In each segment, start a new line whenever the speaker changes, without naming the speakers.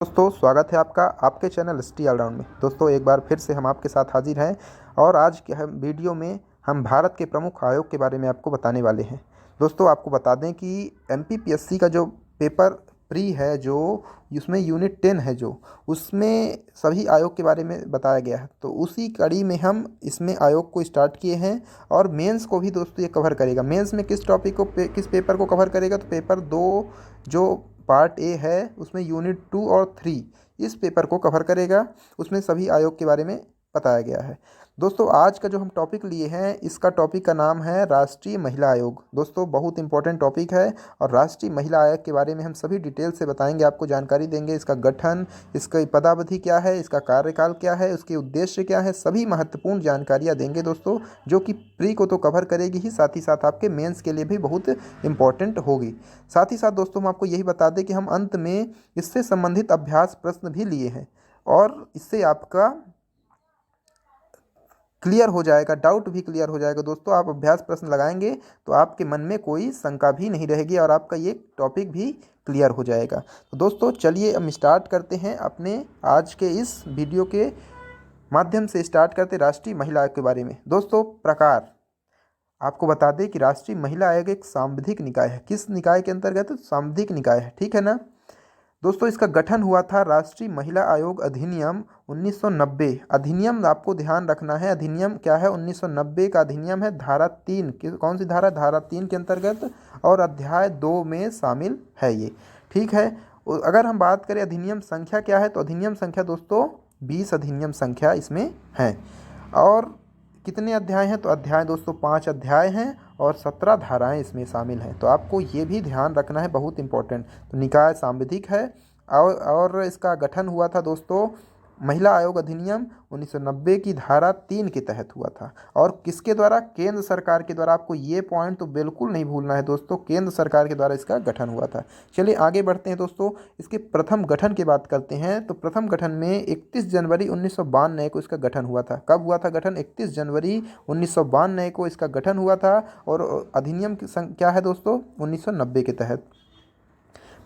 दोस्तों स्वागत है आपका आपके चैनल स्टी ऑलराउंड में। दोस्तों एक बार फिर से हम आपके साथ हाजिर हैं और आज के हम वीडियो में हम भारत के प्रमुख आयोग के बारे में आपको बताने वाले हैं। दोस्तों आपको बता दें कि एमपीपीएससी का जो पेपर प्री है, जो उसमें यूनिट 10 है, जो उसमें सभी आयोग के बारे में बताया गया है। तो उसी कड़ी में हम इसमें आयोग को स्टार्ट किए हैं और मेंस को भी दोस्तों ये कवर करेगा। मेंस में किस टॉपिक को किस पेपर को कवर करेगा, तो पेपर 2 जो पार्ट ए है उसमें यूनिट 2 और 3 इस पेपर को कवर करेगा। उसमें सभी आयोग के बारे में बताया गया है। दोस्तों आज का जो हम टॉपिक लिए हैं, इसका टॉपिक का नाम है राष्ट्रीय महिला आयोग। दोस्तों बहुत इंपॉर्टेंट टॉपिक है और राष्ट्रीय महिला आयोग के बारे में हम सभी डिटेल से बताएंगे, आपको जानकारी देंगे। इसका गठन, इसकी पदावधि क्या है, इसका कार्यकाल क्या है, उसके उद्देश्य क्या है, सभी महत्वपूर्ण जानकारियाँ देंगे दोस्तों, जो कि प्री को तो कवर करेगी ही, साथ ही साथ आपके मेंस के लिए भी बहुत इंपॉर्टेंट होगी। साथ ही साथ दोस्तों हम आपको यही बता दें कि हम अंत में इससे संबंधित अभ्यास प्रश्न भी लिए हैं और इससे आपका क्लियर हो जाएगा, डाउट भी क्लियर हो जाएगा। दोस्तों आप अभ्यास प्रश्न लगाएंगे तो आपके मन में कोई शंका भी नहीं रहेगी और आपका ये टॉपिक भी क्लियर हो जाएगा। तो दोस्तों चलिए हम स्टार्ट करते हैं अपने आज के इस वीडियो के माध्यम से। स्टार्ट करते राष्ट्रीय महिला आयोग के बारे में। दोस्तों प्रकार आपको बता दें कि राष्ट्रीय महिला आयोग एक सांविधिक निकाय है। किस निकाय के अंतर्गत? सांविधिक निकाय है, ठीक है ना। दोस्तों इसका गठन हुआ था राष्ट्रीय महिला आयोग अधिनियम 1990। अधिनियम आपको ध्यान रखना है, अधिनियम क्या है? 1990 का अधिनियम है। धारा 3, कौन सी धारा? धारा 3 के अंतर्गत और अध्याय 2 में शामिल है ये, ठीक है। अगर हम बात करें अधिनियम संख्या क्या है, तो अधिनियम संख्या दोस्तों 20 अधिनियम संख्या इसमें है। और कितने अध्याय हैं? तो अध्याय दोस्तों 5 अध्याय हैं और 17 धाराएं इसमें शामिल हैं। तो आपको ये भी ध्यान रखना है, बहुत इंपॉर्टेंट। तो निकाय सांविधिक है और इसका गठन हुआ था दोस्तों महिला आयोग अधिनियम 1990 की धारा 3 के तहत हुआ था। और किसके द्वारा? केंद्र सरकार के द्वारा। आपको ये पॉइंट तो बिल्कुल नहीं भूलना है दोस्तों, केंद्र सरकार के द्वारा इसका गठन हुआ था। चलिए आगे बढ़ते हैं दोस्तों, इसके प्रथम गठन की बात करते हैं। तो प्रथम गठन में 31 जनवरी 1992 को इसका गठन हुआ था। कब हुआ था गठन? 31 जनवरी 1992 को इसका गठन हुआ था। और अधिनियम क्या है दोस्तों? 1990 के तहत।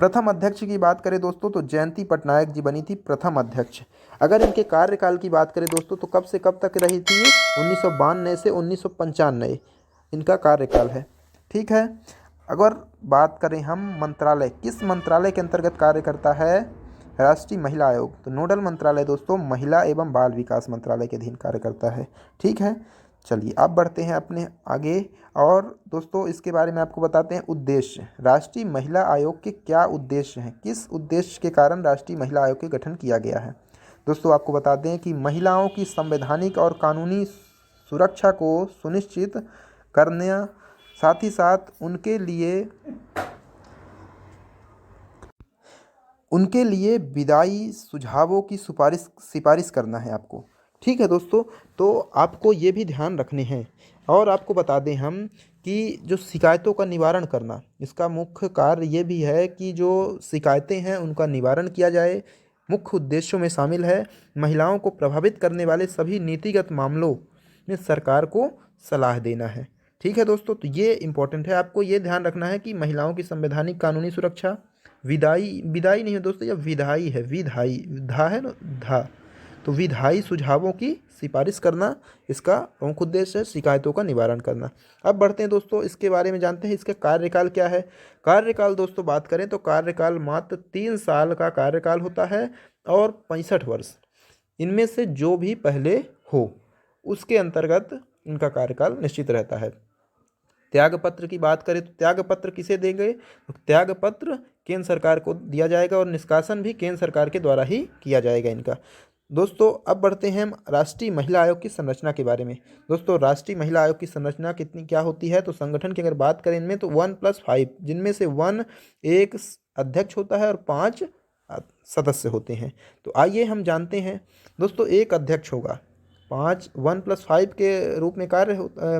प्रथम अध्यक्ष की बात करें दोस्तों तो जयंती पटनायक जी बनी थी प्रथम अध्यक्ष। अगर इनके कार्यकाल की बात करें दोस्तों तो कब से कब तक रही थी? 1992 से 1995 इनका कार्यकाल है, ठीक है। अगर बात करें हम मंत्रालय, किस मंत्रालय के अंतर्गत कार्य करता है राष्ट्रीय महिला आयोग? तो नोडल मंत्रालय दोस्तों महिला एवं बाल विकास मंत्रालय के अधीन कार्य करता है, ठीक है। चलिए अब बढ़ते हैं अपने आगे और दोस्तों इसके बारे में आपको बताते हैं उद्देश्य। राष्ट्रीय महिला आयोग के क्या उद्देश्य हैं? किस उद्देश्य के कारण राष्ट्रीय महिला आयोग के गठन किया गया है? दोस्तों आपको बता दें कि महिलाओं की संवैधानिक और कानूनी सुरक्षा को सुनिश्चित करने, साथ ही साथ उनके लिए विधायी सुझावों की सिफारिश करना है आपको, ठीक है दोस्तों। तो आपको ये भी ध्यान रखने हैं और आपको बता दें हम कि जो शिकायतों का निवारण करना, इसका मुख्य कार्य ये भी है कि जो शिकायतें हैं उनका निवारण किया जाए। मुख्य उद्देश्यों में शामिल है महिलाओं को प्रभावित करने वाले सभी नीतिगत मामलों में सरकार को सलाह देना है, ठीक है दोस्तों। तो ये इंपॉर्टेंट है, आपको ये ध्यान रखना है कि महिलाओं की संवैधानिक कानूनी सुरक्षा, विधायी विधायी नहीं है दोस्तों, यह विधायी है, विधायी धा है ना, धा। तो विधायी सुझावों की सिफारिश करना इसका प्रमुख उद्देश्य है, शिकायतों का निवारण करना। अब बढ़ते हैं दोस्तों इसके बारे में जानते हैं इसका कार्यकाल क्या है। कार्यकाल दोस्तों बात करें तो कार्यकाल मात्र 3 साल का कार्यकाल होता है और 65 वर्ष इनमें से जो भी पहले हो उसके अंतर्गत इनका कार्यकाल निश्चित रहता है। त्यागपत्र की बात करें तो त्यागपत्र किसे देंगे? तो त्यागपत्र केंद्र सरकार को दिया जाएगा और निष्कासन भी केंद्र सरकार के द्वारा ही किया जाएगा इनका। दोस्तों अब बढ़ते हैं हम राष्ट्रीय महिला आयोग की संरचना के बारे में। दोस्तों राष्ट्रीय महिला आयोग की संरचना कितनी क्या होती है? तो संगठन की अगर बात करें इनमें तो 1+5, जिनमें से 1 एक अध्यक्ष होता है और 5 सदस्य होते हैं। तो आइए हम जानते हैं दोस्तों, एक अध्यक्ष होगा, 1+5 के रूप में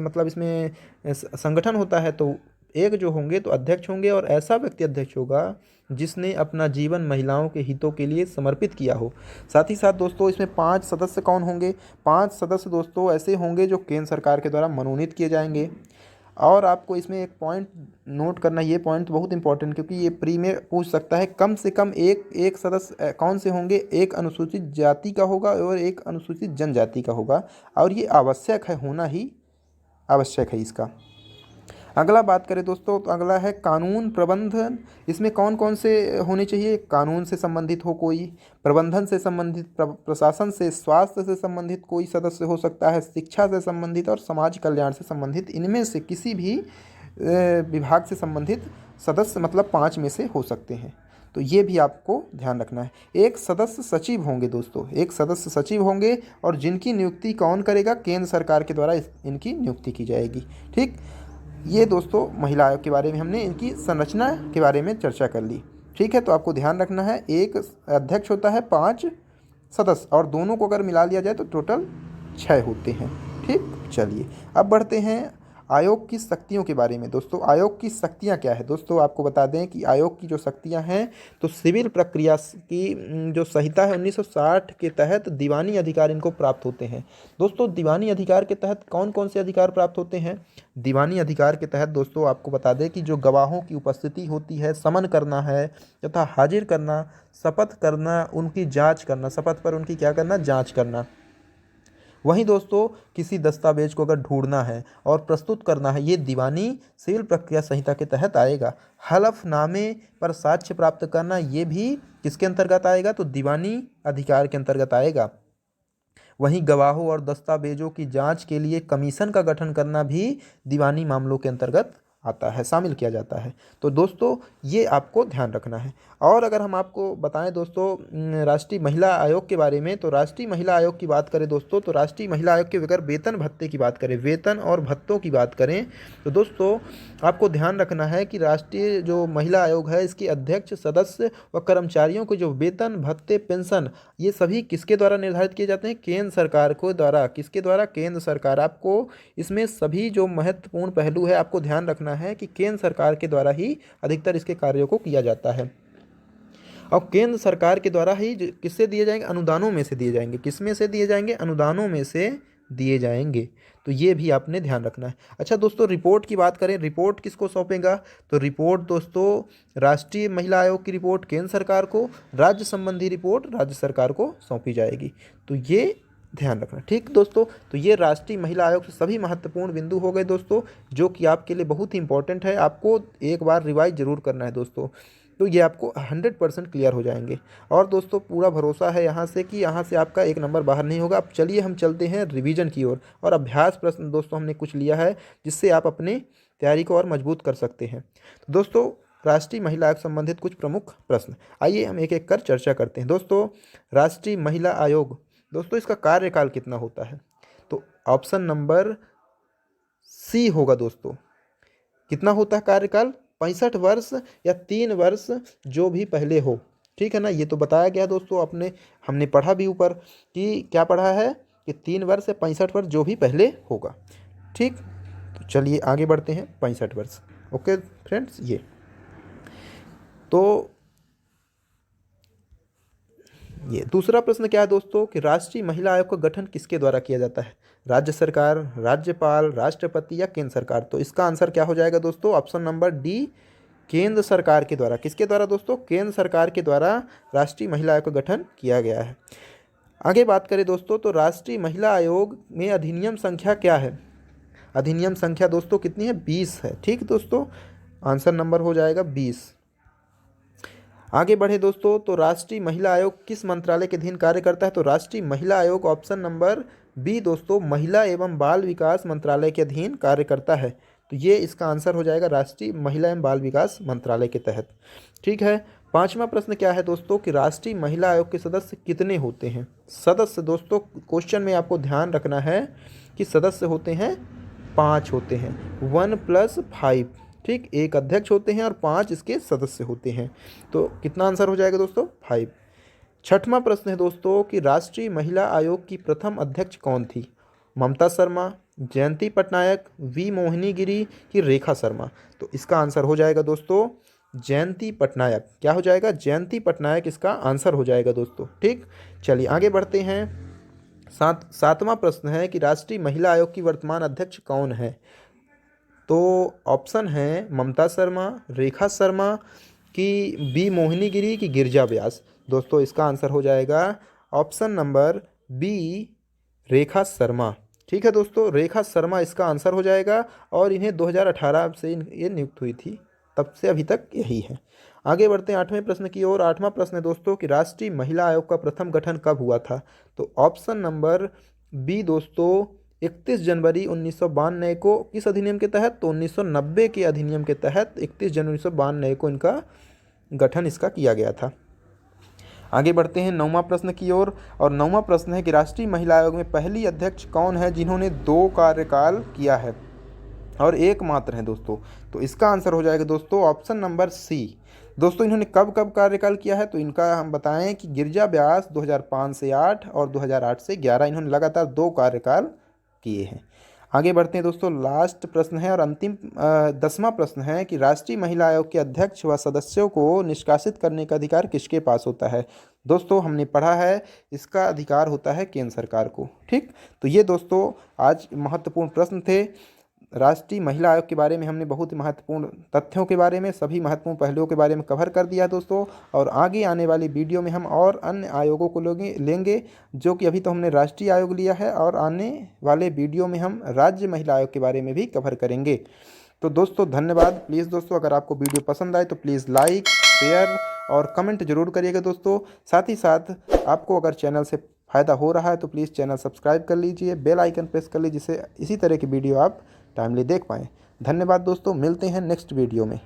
मतलब इसमें संगठन होता है। तो एक जो होंगे तो अध्यक्ष होंगे और ऐसा व्यक्ति अध्यक्ष होगा जिसने अपना जीवन महिलाओं के हितों के लिए समर्पित किया हो। साथ ही साथ दोस्तों इसमें 5 सदस्य कौन होंगे? 5 सदस्य दोस्तों ऐसे होंगे जो केंद्र सरकार के द्वारा मनोनीत किए जाएंगे। और आपको इसमें एक पॉइंट नोट करना, ये पॉइंट बहुत इंपॉर्टेंट, क्योंकि ये प्री में पूछ सकता है। कम से कम एक एक सदस्य कौन से होंगे, एक अनुसूचित जाति का होगा और एक अनुसूचित जनजाति का होगा, और ये आवश्यक है, होना ही आवश्यक है इसका। अगला बात करें दोस्तों, तो अगला है कानून प्रबंधन। इसमें कौन कौन से होने चाहिए, कानून से संबंधित हो कोई, प्रबंधन से संबंधित, प्रशासन से, स्वास्थ्य से संबंधित कोई सदस्य हो सकता है, शिक्षा से संबंधित और समाज कल्याण से संबंधित, इनमें से किसी भी विभाग से संबंधित सदस्य मतलब 5 में से हो सकते हैं। तो ये भी आपको ध्यान रखना है। एक सदस्य सचिव होंगे दोस्तों, एक सदस्य सचिव होंगे, और जिनकी नियुक्ति कौन करेगा, केंद्र सरकार के द्वारा इनकी नियुक्ति की जाएगी। ठीक, ये दोस्तों महिला आयोग के बारे में हमने इनकी संरचना के बारे में चर्चा कर ली। ठीक है, तो आपको ध्यान रखना है, एक अध्यक्ष होता है, 5 सदस्य, और दोनों को अगर मिला लिया जाए तो टोटल 6 होते हैं। ठीक, चलिए अब बढ़ते हैं आयोग की शक्तियों के बारे में। दोस्तों आयोग की शक्तियां क्या है, दोस्तों आपको बता दें कि आयोग की जो शक्तियां हैं, तो सिविल प्रक्रिया की जो संहिता है 1960 के तहत दीवानी अधिकार इनको प्राप्त होते हैं। दोस्तों दीवानी अधिकार के तहत कौन कौन से अधिकार प्राप्त होते हैं, दीवानी अधिकार के तहत दोस्तों आपको बता दें कि जो गवाहों की उपस्थिति होती है, समन करना है तथा हाजिर करना, शपथ करना, उनकी जांच करना, शपथ पर उनकी क्या करना, जांच करना। वहीं दोस्तों किसी दस्तावेज को अगर ढूंढना है और प्रस्तुत करना है, ये दीवानी सिविल प्रक्रिया संहिता के तहत आएगा। हलफनामे पर साक्ष्य प्राप्त करना, ये भी किसके अंतर्गत आएगा, तो दीवानी अधिकार के अंतर्गत आएगा। वहीं गवाहों और दस्तावेजों की जांच के लिए कमीशन का गठन करना भी दीवानी मामलों के अंतर्गत आता है, शामिल किया जाता है। तो दोस्तों ये आपको ध्यान रखना है। और अगर हम आपको बताएं दोस्तों राष्ट्रीय महिला आयोग के बारे में, तो राष्ट्रीय महिला आयोग की बात करें दोस्तों, तो राष्ट्रीय महिला आयोग के अगर वेतन भत्ते की बात करें, वेतन और भत्तों की बात करें, तो दोस्तों आपको ध्यान रखना है कि राष्ट्रीय जो महिला आयोग है, इसके अध्यक्ष, सदस्य व कर्मचारियों के जो वेतन, भत्ते, पेंशन, ये सभी किसके द्वारा निर्धारित किए जाते हैं, केंद्र सरकार को द्वारा। किसके द्वारा, केंद्र सरकार। आपको इसमें सभी जो महत्वपूर्ण पहलू है आपको ध्यान रखना है कि केंद्र सरकार के द्वारा ही अधिकतर इसके कार्यों को किया जाता है, और केंद्र सरकार के द्वारा ही किससे दिए जाएंगे, अनुदानों में से दिए जाएंगे। किस में से दिए जाएंगे, अनुदानों में से दिए जाएंगे। तो ये भी आपने ध्यान रखना है। अच्छा दोस्तों रिपोर्ट की बात करें, रिपोर्ट किसको सौंपेगा, तो रिपोर्ट दोस्तों राष्ट्रीय महिला आयोग की रिपोर्ट केंद्र सरकार को, राज्य संबंधी रिपोर्ट राज्य सरकार को सौंपी जाएगी। तो ये ध्यान रखना। ठीक दोस्तों, तो ये राष्ट्रीय महिला आयोग से सभी महत्वपूर्ण बिंदु हो गए दोस्तों, जो कि आपके लिए बहुत ही इंपॉर्टेंट है। आपको एक बार रिवाइज जरूर करना है दोस्तों, तो ये आपको 100% क्लियर हो जाएंगे। और दोस्तों पूरा भरोसा है यहाँ से कि यहाँ से आपका 1 नंबर बाहर नहीं होगा। अब चलिए हम चलते हैं रिवीजन की ओर, और अभ्यास प्रश्न दोस्तों हमने कुछ लिया है जिससे आप अपने तैयारी को और मजबूत कर सकते हैं। तो दोस्तों राष्ट्रीय महिला आयोग संबंधित कुछ प्रमुख प्रश्न, आइए हम एक एक कर चर्चा करते हैं। दोस्तों राष्ट्रीय महिला आयोग, दोस्तों इसका कार्यकाल कितना होता है, तो ऑप्शन नंबर सी होगा दोस्तों। कितना होता है कार्यकाल, 65 वर्ष या 3 वर्ष, जो भी पहले हो। ठीक है ना, ये तो बताया गया दोस्तों, अपने हमने पढ़ा भी ऊपर कि क्या पढ़ा है कि 3 वर्ष या 65 वर्ष जो भी पहले होगा। ठीक, तो चलिए आगे बढ़ते हैं। 65 वर्ष, ओके फ्रेंड्स। ये तो ये दूसरा प्रश्न क्या है दोस्तों कि राष्ट्रीय महिला आयोग का गठन किसके द्वारा किया जाता है, राज्य सरकार, राज्यपाल, राष्ट्रपति या केंद्र सरकार। तो इसका आंसर क्या हो जाएगा दोस्तों, ऑप्शन नंबर डी, केंद्र सरकार के द्वारा। किसके द्वारा दोस्तों, केंद्र सरकार के द्वारा राष्ट्रीय महिला आयोग का गठन किया गया है। आगे बात करें दोस्तों, तो राष्ट्रीय महिला आयोग में अधिनियम संख्या क्या है, अधिनियम संख्या दोस्तों कितनी है, 20 है। ठीक दोस्तों, आंसर नंबर हो जाएगा 20। आगे बढ़े दोस्तों, तो राष्ट्रीय महिला आयोग किस मंत्रालय के अधीन कार्य करता है, तो राष्ट्रीय महिला आयोग ऑप्शन नंबर बी दोस्तों, महिला एवं बाल विकास मंत्रालय के अधीन कार्य करता है। तो ये इसका आंसर हो जाएगा राष्ट्रीय महिला एवं बाल विकास मंत्रालय के तहत। ठीक है, 5वां प्रश्न क्या है दोस्तों कि राष्ट्रीय महिला आयोग के सदस्य कितने होते हैं। सदस्य दोस्तों क्वेश्चन में आपको ध्यान रखना है कि सदस्य होते हैं 5 होते हैं, 1 + 5। ठीक, एक अध्यक्ष होते हैं और 5 इसके सदस्य होते हैं। तो कितना आंसर हो जाएगा दोस्तों, 5। 6वां प्रश्न है दोस्तों कि राष्ट्रीय महिला आयोग की प्रथम अध्यक्ष कौन थी, ममता शर्मा, जयंती पटनायक, वी मोहिनी गिरी की रेखा शर्मा। तो इसका आंसर हो जाएगा दोस्तों जयंती पटनायक। क्या हो जाएगा, जयंती पटनायक इसका आंसर हो जाएगा दोस्तों। ठीक, चलिए आगे बढ़ते हैं। 7वां प्रश्न है कि राष्ट्रीय महिला आयोग की वर्तमान अध्यक्ष कौन है। तो ऑप्शन है ममता शर्मा, रेखा शर्मा कि बी मोहिनी गिरी की गिरिजा व्यास। दोस्तों इसका आंसर हो जाएगा option number B Rekha Sharma. ठीक है दोस्तों, रेखा शर्मा इसका आंसर हो जाएगा और इन्हें 2018 से ये नियुक्त हुई थी, तब से अभी तक यही है। आगे बढ़ते हैं 8वें प्रश्न की ओर। 8वां प्रश्न है दोस्तों कि राष्ट्रीय महिला आयोग का प्रथम गठन कब हुआ था। तो ऑप्शन नंबर बी दोस्तों 31 जनवरी 1992 को किस अधिनियम के तहत, तो 1990 के अधिनियम के तहत 31 जनवरी 1992 को इनका गठन इसका किया गया था। आगे बढ़ते हैं 9वां प्रश्न की ओर और 9वां प्रश्न है कि राष्ट्रीय महिला आयोग में पहली अध्यक्ष कौन है जिन्होंने 2 कार्यकाल किया है और एकमात्र हैं दोस्तों। तो इसका आंसर हो जाएगा दोस्तों ऑप्शन नंबर सी। दोस्तों इन्होंने कब कब कार्यकाल किया है, तो इनका हम बताएं कि गिरिजा व्यास 2005 से 8 और 2008 से 11 इन्होंने लगातार 2 कार्यकाल किए हैं। आगे बढ़ते हैं दोस्तों, लास्ट प्रश्न है और अंतिम 10वां प्रश्न है कि राष्ट्रीय महिला आयोग के अध्यक्ष व सदस्यों को निष्कासित करने का अधिकार किसके पास होता है। दोस्तों हमने पढ़ा है इसका अधिकार होता है केंद्र सरकार को। ठीक, तो ये दोस्तों आज महत्वपूर्ण प्रश्न थे। राष्ट्रीय महिला आयोग के बारे में हमने बहुत ही महत्वपूर्ण तथ्यों के बारे में, सभी महत्वपूर्ण पहलुओं के बारे में कवर कर दिया दोस्तों। और आगे आने वाली वीडियो में हम और अन्य आयोगों को लेंगे जो कि अभी तो हमने राष्ट्रीय आयोग लिया है, और आने वाले वीडियो में हम राज्य महिला आयोग के बारे में भी कवर करेंगे। तो दोस्तों धन्यवाद। प्लीज़ दोस्तों अगर आपको वीडियो पसंद आए तो प्लीज़ लाइक, शेयर और कमेंट जरूर करिएगा दोस्तों। साथ ही साथ आपको अगर चैनल से फ़ायदा हो रहा है तो प्लीज़ चैनल सब्सक्राइब कर लीजिए, बेल आइकन प्रेस कर लीजिए, जिससे इसी तरह की वीडियो आप टाइमली देख पाएँ। धन्यवाद दोस्तों, मिलते हैं नेक्स्ट वीडियो में।